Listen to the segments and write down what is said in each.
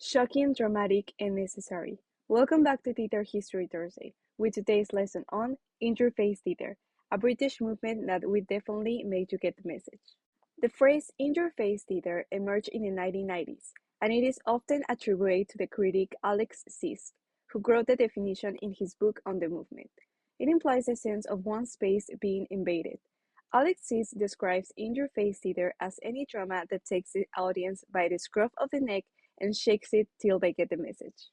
Shocking, dramatic, and necessary. Welcome back to Theatre History Thursday, with today's lesson on interface theatre, a British movement that we definitely made to get the message. The phrase interface theatre emerged in the 1990s, and it is often attributed to the critic Alex Sisk, who wrote the definition in his book on the movement. It implies a sense of one space being invaded. Alex Sisk describes interface theatre as any drama that takes the audience by the scruff of the neck and shakes it till they get the message.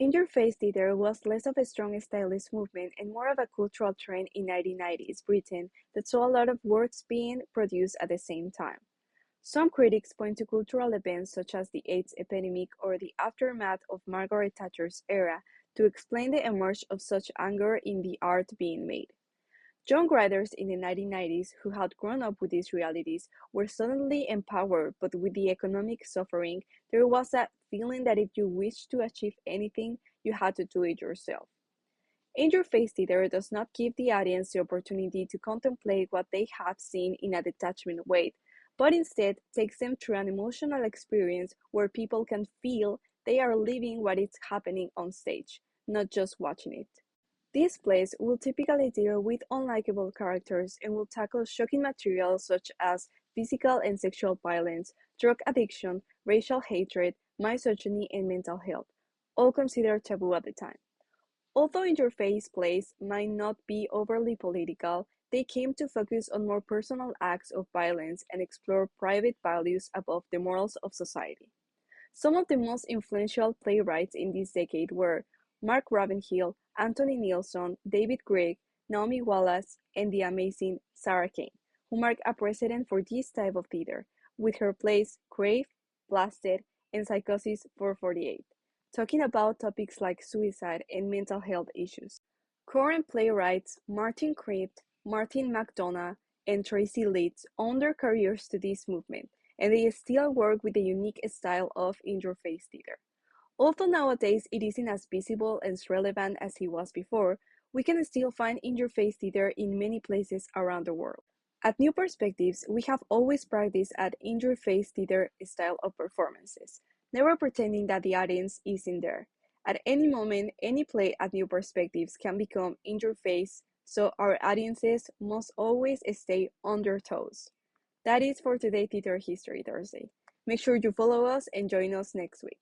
Interface theatre was less of a strong stylist movement and more of a cultural trend in 1990s Britain that saw a lot of works being produced at the same time. Some critics point to cultural events such as the AIDS epidemic or the aftermath of Margaret Thatcher's era to explain the emergence of such anger in the art being made. Young writers in the 1990s who had grown up with these realities were suddenly empowered, but with the economic suffering, there was that feeling that if you wished to achieve anything, you had to do it yourself. Interface theater does not give the audience the opportunity to contemplate what they have seen in a detachment way, but instead takes them through an emotional experience where people can feel they are living what is happening on stage, not just watching it. These plays will typically deal with unlikable characters and will tackle shocking material such as physical and sexual violence, drug addiction, racial hatred, misogyny, and mental health, all considered taboo at the time. Although interface plays might not be overly political, they came to focus on more personal acts of violence and explore private values above the morals of society. Some of the most influential playwrights in this decade were Mark Ravenhill, Anthony Neilson, David Grieg, Naomi Wallace, and the amazing Sarah Kane, who marked a precedent for this type of theater, with her plays Crave, Blasted, and Psychosis 448, talking about topics like suicide and mental health issues. Current playwrights Martin Crypt, Martin McDonagh, and Tracy Letts owe their careers to this movement, and they still work with the unique style of interface theater. Although nowadays it isn't as visible and relevant as it was before, we can still find interface theater in many places around the world. At New Perspectives, we have always practiced at interface theater style of performances, never pretending that the audience isn't there. At any moment, any play at New Perspectives can become interface, so our audiences must always stay on their toes. That is for today Theater History Thursday. Make sure you follow us and join us next week.